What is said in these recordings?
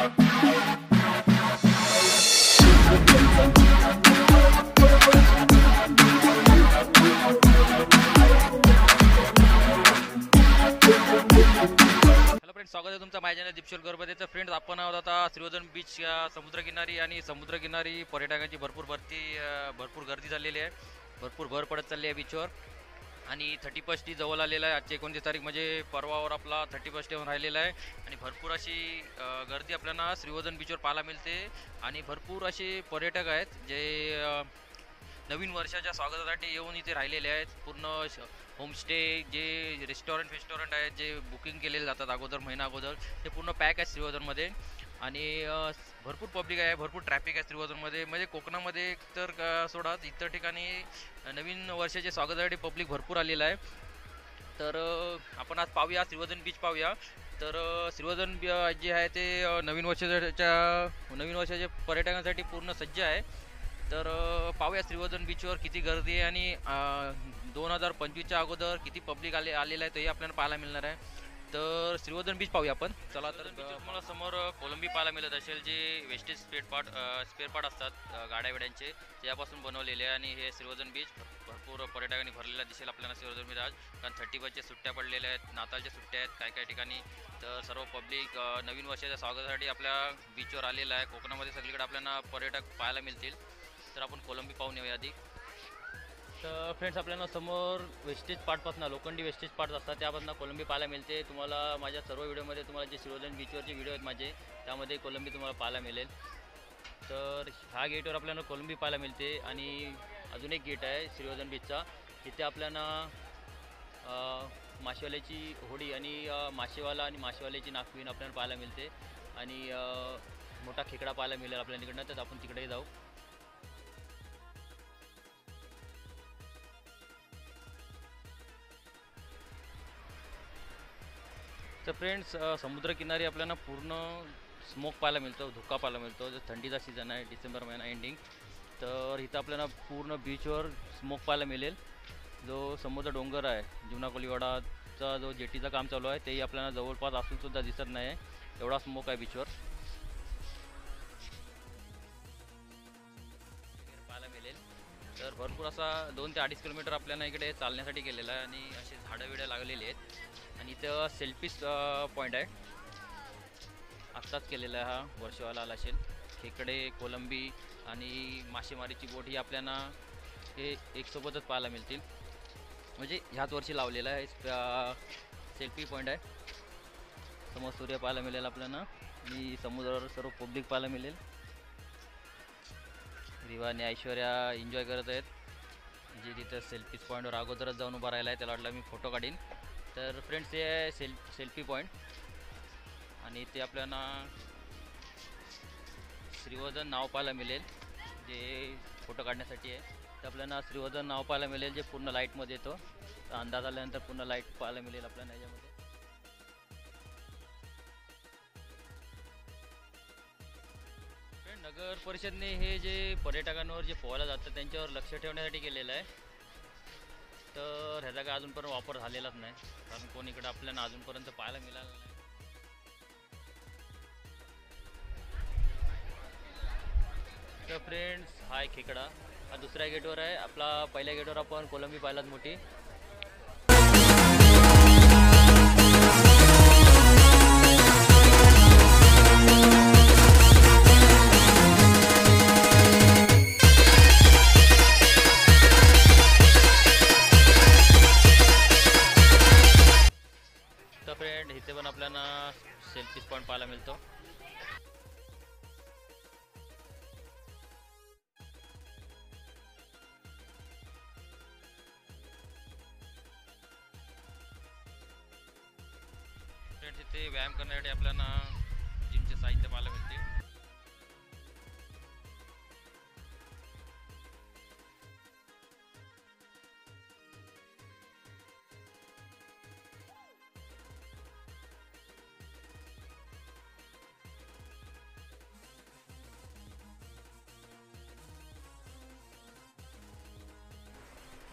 स्वागत आहे तुमचं माझ्या चॅनल दीपशोर गरबते. तर फ्रेंड्स, आपण आहोत आता श्रीवर्धन बीच या समुद्रकिनारी. आणि समुद्रकिनारी पर्यटकांची भरपूर गर्दी झालेली आहे. भरपूर भर पडत चालली आहे बीचवर. आणि 31 जवळ आलेला आहे. आजची 29 तारीख म्हणजे परवावर आपला 31 येऊन राहिलेला आहे. आणि भरपूर अशी गर्दी आपल्याला श्रीवर्धन बीचवर पाहायला मिळते. आणि भरपूर असे पर्यटक आहेत जे नवीन वर्षाच्या स्वागतासाठी येऊन इथे राहिलेले आहेत. पूर्ण होमस्टे, जे रेस्टॉरंट आहेत, जे बुकिंग केलेले जातात अगोदर, महिना अगोदर, ते पूर्ण पॅक आहे श्रीवर्धनमध्ये. आणि भरपूर पब्लिक आहे, भरपूर ट्रॅफिक आहे श्रीवर्धनमध्ये. म्हणजे कोकणामध्ये तर सोडा, इतर ठिकाणी नवीन वर्षाच्या स्वागतासाठी पब्लिक भरपूर आलेलं आहे. तर आपण आज पाहूया, श्रीवर्धन बीच पाहूया. तर श्रीवर्धन जे आहे ते नवीन वर्षाच्या पर्यटकांसाठी पूर्ण सज्ज आहे. तर पाहूया श्रीवर्धन बीचवर किती गर्दी आहे आणि 2025च्या अगोदर किती पब्लिक आलेलं आहे, तेही आपल्याला पाहायला मिळणार आहे. तर श्रीवर्धन बीच पाहूया आपण. चला, तर तुम्हाला समोर कोलंबी पाहायला मिळत असेल, जे वेस्टेज स्पेअर पार्ट असतात गाड्या वेड्यांचे, त्यापासून बनवलेले आहे. आणि हे श्रीवर्धन बीच भरपूर पर्यटकांनी भरलेला दिसेल आपल्याला श्रीवर्धन बीच आज. कारण 31च्या सुट्ट्या पडलेल्या आहेत, नाताळच्या सुट्ट्या आहेत काही ठिकाणी. तर सर्व पब्लिक नवीन वर्षाच्या स्वागतासाठी आपल्या बीचवर आलेलं आहे. कोकणामध्ये सगळीकडे आपल्याला पर्यटक पाहायला मिळतील. तर आपण कोलंबी पाहून येऊया आधी. तर फ्रेंड्स, आपल्याला समोर वेस्टेज पार्टपासून, लोखंडी वेस्टेज पार्ट असतात, त्यापासून कोलंबी पाहायला मिळते. तुम्हाला माझ्या सर्व व्हिडिओमध्ये तुम्हाला जे श्रीवर्धन बीचवरचे व्हिडिओ आहेत माझे, त्यामध्ये कोलंबी तुम्हाला पाहायला मिळेल. तर ह्या गेटवर आपल्याला कोलंबी पाहायला मिळते. आणि अजून एक गेट आहे श्रीवर्धन बीचचा, तिथे आपल्याला मासेवाल्याची होडी आणि मासेवाला आणि मासेवाल्याची नागवीण आपल्याला पाहायला मिळते. आणि मोठा खेकडा पाहायला मिळेल आपल्या तिकडनं. तर आपण तिकडे जाऊ. तर फ्रेंड्स, समुद्रकिनारी आपल्याला पूर्ण स्मोक पाहायला मिळतो, धुक्का पाहायला मिळतो. जो थंडीचा सीझन आहे, डिसेंबर महिना एंडिंग, तर इथं आपल्याला पूर्ण बीचवर स्मोक पाहायला मिळेल. जो समोरचा डोंगर आहे, जुना कोलीवाडाचा जो जेटीचं काम चालू आहे, तेही आपल्याला जवळपास असूनसुद्धा दिसत नाही, एवढा स्मोक आहे बीचवर पाहायला मिळेल. तर भरपूर असा 2 ते 2.5 किलोमीटर आपल्याला इकडे चालण्यासाठी केलेला आहे. आणि असे झाडं विडं लागलेली आहेत. आणि इथं सेल्फी पॉईंट आहे, आत्ताच केलेला आहे, हा वर्षवाला आला असेल. खेकडे, कोलंबी आणि मासेमारीची बोट ही आपल्याला हे एकसोबतच पाहायला मिळतील. म्हणजे ह्याच वर्षी लावलेला आहे सेल्फी पॉईंट आहे. समोर सूर्य पाहायला मिळेल आपल्याला. आणि समुद्रावर सर्व पब्लिक पाहायला मिळेल. रिवा आणि ऐश्वर्या एन्जॉय करत आहेत. जे तिथं सेल्फी पॉईंटवर अगोदरच जाऊन उभा राहिला आहे, त्याला वाटलं मी फोटो काढीन. तर फ्रेंड्स, हे आहे सेल्फी पॉईंट. आणि ते आपल्याला श्रीवर्धन नाव पाहायला मिळेल, जे फोटो काढण्यासाठी आहे. तर आपल्याला श्रीवर्धन नाव पाहायला मिळेल, जे पूर्ण लाईटमध्ये येतो. तर अंदाज आल्यानंतर पूर्ण लाईट पाहायला मिळेल आपल्याला याच्यामध्ये. नगर परिषदने हे जे पर्यटकांवर जे पोहायला जातं त्यांच्यावर लक्ष ठेवण्यासाठी केलेलं आहे. तर ह्याचा काय अजूनपर्यंत वापर झालेलाच नाही, कारण कोण इकडं आपल्याला अजूनपर्यंत पाहायला मिळालं नाही. तर फ्रेंड्स, हा एक खेकडा, हा दुसऱ्या गेटवर आहे. आपला पहिल्या गेटवर आपण कोलंबी पाहिलात मोठी. तर फ्रेंड, इथे पण आपल्याला सेल्फी स्पॉट पाहायला मिळतो. फ्रेंड्स, इथे व्यायाम करण्यासाठी आपल्याला जिमचे साहित्य पाहायला मिळते.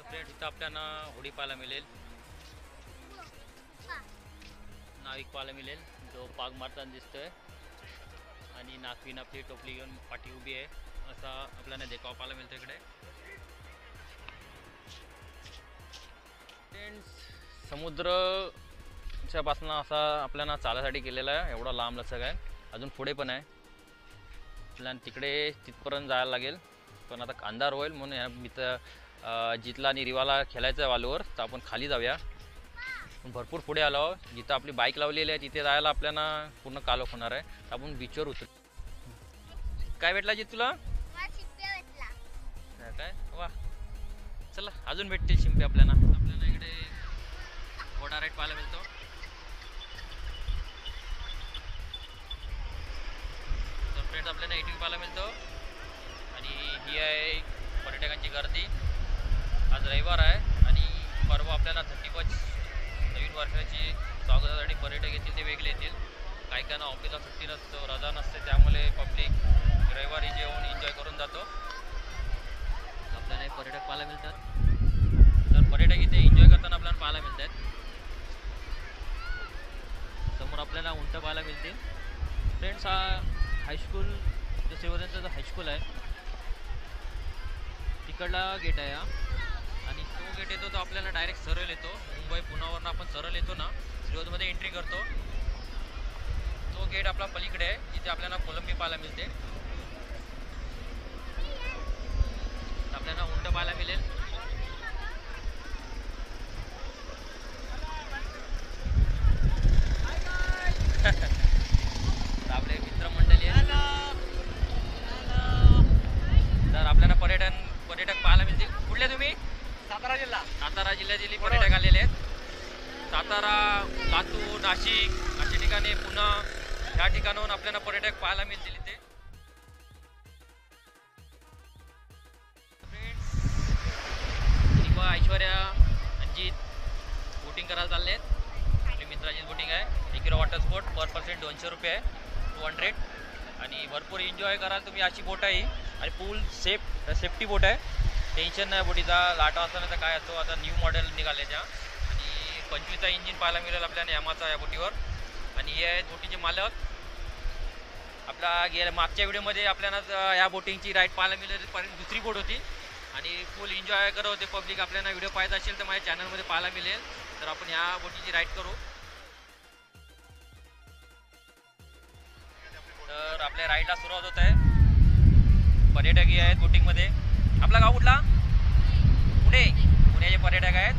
फ्रेंड्स, इथं आपल्याला होडी पाहायला मिळेल, नाविक पाहायला मिळेल, जो पाग मारताना दिसतोय. नागपिन आपली टोपली घेऊन पाठी उभी आहे असा आपल्याला देखावा पाहायला मिळतो इकडे. समुद्रच्या पासून असा आपल्याला चालासाठी केलेला आहे, एवढा लांब लचक आहे. अजून पुढे पण आहे आपल्याला, तिकडे तिथपर्यंत जायला लागेल. पण आता अंधार होईल म्हणून या मित्र जितला आणि रिवाला खेळायचं आहे वालूवर, तर आपण खाली जाऊया. भरपूर पुढे आलो, जिथं आपली बाईक लावलेली आहे तिथे जायला आपल्याला पूर्ण कालोख होणार आहे. आपण बीचवर उतरू. काय भेटला जित तुला? काय वा, चला अजून भेटतील शिंपे आपल्याला. आपल्याला इकडे घोडा राईड पाहायला मिळतो. तर फ्रेंड्स आपल्याला एटीव्ही पाहायला मिळतो. आणि ही आहे पर्यटकांची गर्दी. आज रविवार आहे आणि परवा आपल्याला 31 नवीन वर्षाची स्वागतासाठी पर्यटक येतील, ते वेगळे येतील. काही काहींना ऑफिसला सुट्टी नसतो, रजा नसते, त्यामुळे पब्लिक रविवारी जेवून एन्जॉय करून जातो. आपल्याला पर्यटक पाहायला मिळतात. तर पर्यटक इथे एन्जॉय करताना आपल्याला पाहायला मिळतात. समोर आपल्याला उंट पाहायला मिळतील. फ्रेंड्स हा हायस्कूल जो श्रीवर्धनचा हायस्कूल आहे तिकडला गेट आहे हा. आणि तो गेट येतो तो आपल्याला डायरेक्ट सरळ येतो. मुंबई पुण्यावरून आपण सरळ येतो ना, श्रीवर्धनमध्ये एंट्री करतो. तो गेट आपला पलीकडे आहे, जिथे आपल्याला कोलंबी पाहायला मिळते. आपल्याला उंट पाहायला मिळेल. आपले मित्रमंडळी आहे. तर आपल्याला पर्यटक पाहायला मिळतील. कुठले तुम्ही? सातारा जिल्ह्यातील पर्यटक आलेले आहेत. सातारा, लातूर, नाशिक अशा ठिकाणी, पुणे या ठिकाणाहून आपल्याला पर्यटक पाहायला मिळतील इथे. ऐश्वर्या, अंजित बोटिंग करायला चालले आहेत. आपली मित्राची बोटिंग आहे. 1 किलो वॉटर स्पोर्ट, पर पर्सन 200 रुपये आहे, 200. आणि भरपूर एन्जॉय कराल तुम्ही. अशी बोट आहे आणि फुल सेफ्टी बोट आहे. टेन्शन नाही बोटीचा. लाटा असताना तर काय असतो, आता न्यू मॉडेल निघाल्याच्या. आणि 25चा इंजिन पाहायला मिळेल आपल्याला यामाचा या बोटीवर. आणि हे आहेत बोटीचे मालक. आपला मागच्या व्हिडिओमध्ये आपल्याला या बोटिंगची राईड पाहायला मिळेल. दुसरी बोट होती आणि फुल एन्जॉय करत होते पब्लिक. आपल्याला व्हिडिओ पाहायचा असेल तर माझ्या चॅनलमध्ये पाहायला मिळेल. तर आपण ह्या बोटीची राईड करू. तर आपल्या राईडला सुरुवात होत आहे. पर्यटकही आहेत बोटिंगमध्ये. आपला गाव कुठला? पुण्याचे पर्यटक आहेत.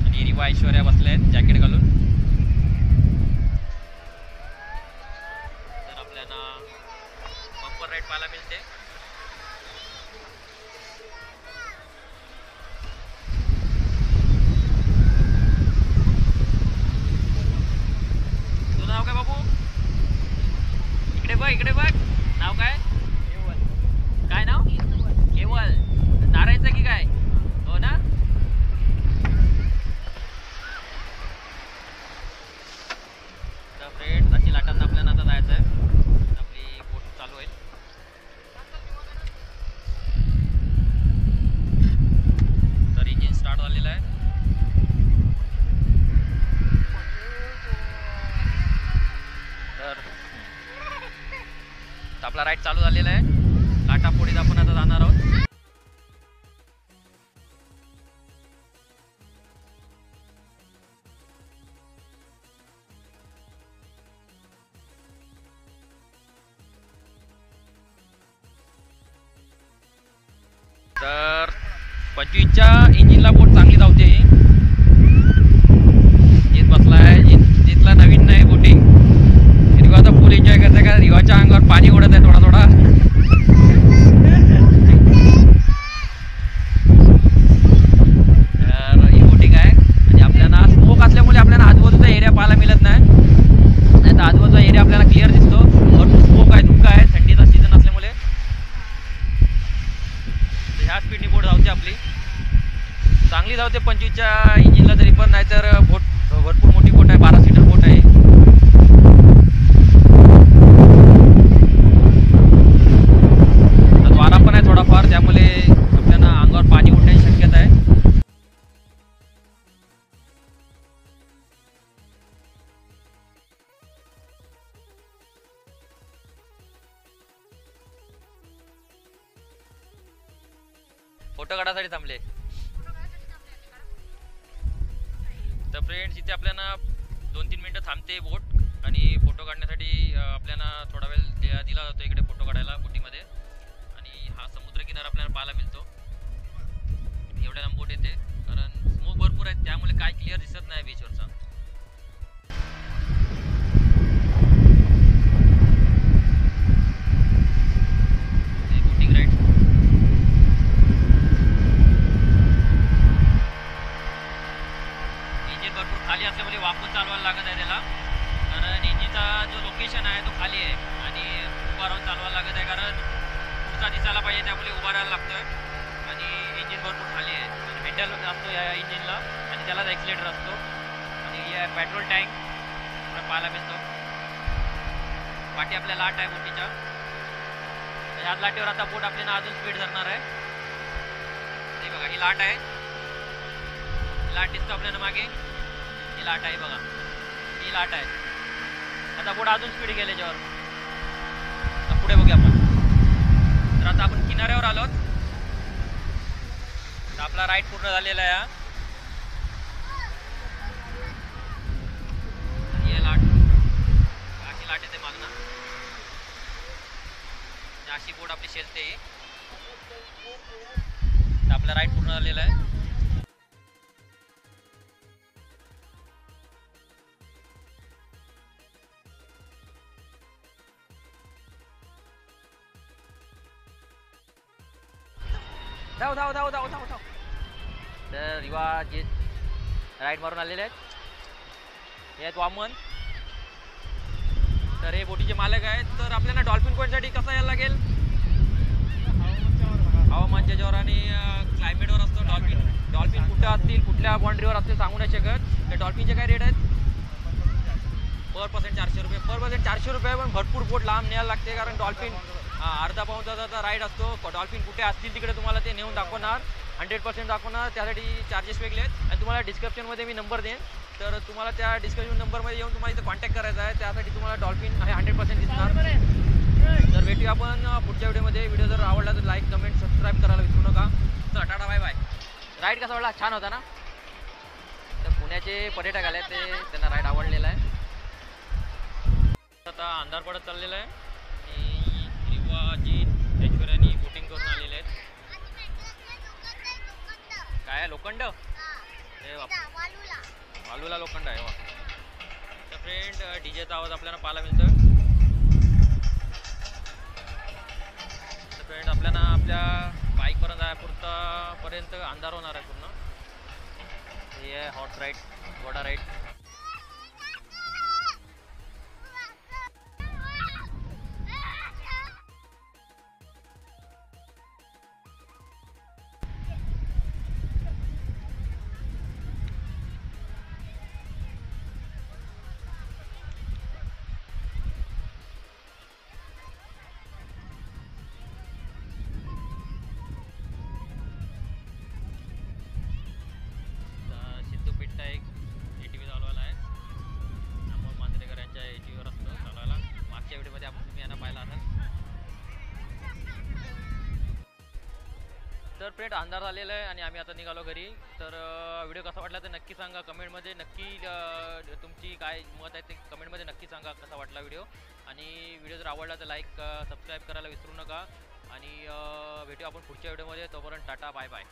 आणि रिवा ऐश्वर्या बसले आहेत जॅकेट घालून. तर आपल्याला बंपर राईड पाहायला मिळते. तुझं नाव काय बाबू? इकडे बघ. नाव काय? काय नाव? केवल. नारायणचं की काय? हो ना. तर फ्रेंड्स अशी लाटांना आपल्याला आता जायचं आहे. आपली बोट चालू आहे. तर इंजिन स्टार्ट झालेलं आहे. तर आपला राईड चालू झालेला आहे. लाटापोडीत आपण आता जाणार आहोत. तर 25च्या इंजिनला बोट चांगली धावते. जित बसला आहे, जितला नवीन नाही बोटिंग. रिवाचा फुल एन्जॉय करते का? रिवाच्या अंगावर पाणी उडत आहे थोडा थोडा. तर ही बोटिंग आहे. आणि आपल्याला स्मोक असल्यामुळे आपल्याला आजूबाजूचा एरिया पाहायला मिळत नाही. नाही तर आजूबाजूचा एरिया आपल्याला क्लिअर दिसतो. भरपूर स्मोक आहे, धुक्का आहे थंडीचा सीझन असल्यामुळे. ह्या स्पीडनी बोट धावते आपली. चांगली धावते 25च्या इंजिनला तरी पण. नाहीतर बोट भरपूर मोठी बोट आहे, 12 सीटर बोट आहे. वारा पण आहे थोडाफार, त्यामुळे आपल्याला अंगावर पाणी उडण्याची शक्यता आहे. फोटो काढायसाठी थांबले. तर फ्रेंड्स इथे आपल्याला 2-3 मिनिटं थांबते बोट आणि फोटो काढण्यासाठी आपल्याला थोडा वेळ दिला जातो इकडे फोटो काढायला बोटीमध्ये. आणि हा समुद्र किनारा आपल्याला पाहायला मिळतो. एवढ्या लांब बोट येते कारण स्मोक भरपूर आहेत त्यामुळे काय क्लिअर दिसत नाही बीचवरचा. बोटिंग राईड इंजिन भरपूर खाली असल्यामुळे वापस चालवायला लागत आहे त्याला कारण इंजिनचा जो लोकेशन आहे तो खाली आहे आणि उभा राहून चालवायला लागत आहे कारण पुढचा दिसायला पाहिजे त्यामुळे उभा राहायला लागतोय. आणि इंजिन भरपूर खाली आहे आणि हँडल असतो या इंजिनला आणि त्यालाच ॲक्सिलेटर असतो. आणि या पेट्रोल टँक पाहायला मिळतो. पाठी आपल्या लाट आहे बोटीच्या. ह्याच लाटेवर आता बोट आपल्याला अजून स्पीड धरणार आहे. हे बघा ही लाट आहे. लाट दिसतो आपल्याला मागे. ही लाट आहे बघा. ही लाट आहे. आता बोट अजून स्पीड गेले याच्यावर. आता पुढे बघूया आपण. तर आता आपण किनाऱ्यावर आलोत. आपला राईड पूर्ण झालेला आहे. हे लाट बाकी लाट येते मागणं. अशी बोट आपली शेलते. तर आपला राईड पूर्ण झालेला आहे. धाव धाव धाव धाव धाव धाव. तर रिवा जे राईड मारून आलेले आहेत हे आहेत वामन. तर हे बोटीचे मालक आहेत. तर आपल्याला डॉल्फिन पॉईंटसाठी कसं यायला लागेल. हवामानच्या ज्यावर आणि क्लायमेटवर असतं. डॉल्फिन कुठं असतील कुठल्या बाउंड्रीवर असतील सांगू नाही शकत. तर डॉल्फिनचे काय रेट आहेत. पर पर्सन 400 रुपये. पर पर्सन 400 रुपये. पण भरपूर बोट लांब न्यायला लागते कारण डॉल्फिन अर्धा पाऊण तासाचा राईड असतो. डॉल्फिन कुठे असतील तिकडे तुम्हाला ते नेऊन दाखवणार. 100% दाखवणार. त्यासाठी चार्जेस वेगळे आहेत आणि तुम्हाला डिस्क्रिप्शनमध्ये मी नंबर देईन. तर तुम्हाला त्या डिस्क्रिप्शन नंबरमध्ये येऊन तुम्हाला इथं कॉन्टॅक्ट करायचा आहे. त्यासाठी तुम्हाला डॉल्फिन हे 100% दिसणार. तर भेटूया आपण पुढच्या व्हिडिओमध्ये. व्हिडिओ जर आवडला तर लाईक कमेंट सबस्क्राईब करायला विसरू नका. तर टाटा बाय बाय. राईड कसा वाटला. छान होता ना. तर पुण्याचे पर्यटक आले ते त्यांना राईड आवडलेला आहे. आता अंधार पडत चाललेला आहे आणि रिवाजी ऐश्वर्यानी बोटिंग करून आलेले आहेत. काय लोखंड वालूला लोखंड आहे. तर फ्रेंड डीजेचा आवाज आपल्याला पाहायला मिळतो. तर फ्रेंड आपल्याला आपल्या बाईकपर्यंत जाण्यापर्यंत अंधार होणार आहे पूर्ण. हे आहे हॉर्स राईड घोडा राईड. एक ATV चालवायला आहे. अमोल मांजरेकर यांच्या ATVवर असतो चालवायला. मागच्या व्हिडिओमध्ये आपण तुम्ही यांना पाहिला असाल. तर फ्रेंड अंधार झालेला आहे आणि आम्ही आता निघालो घरी. तर व्हिडिओ कसा वाटला तर नक्की सांगा कमेंटमध्ये. नक्की तुमची काय मत आहे ते कमेंटमध्ये नक्की सांगा कसा वाटला व्हिडिओ. आणि व्हिडिओ जर आवडला तर लाईक सबस्क्राईब करायला विसरू नका. आणि भेटू आपण पुढच्या व्हिडिओमध्ये. तोपर्यंत टाटा बाय बाय.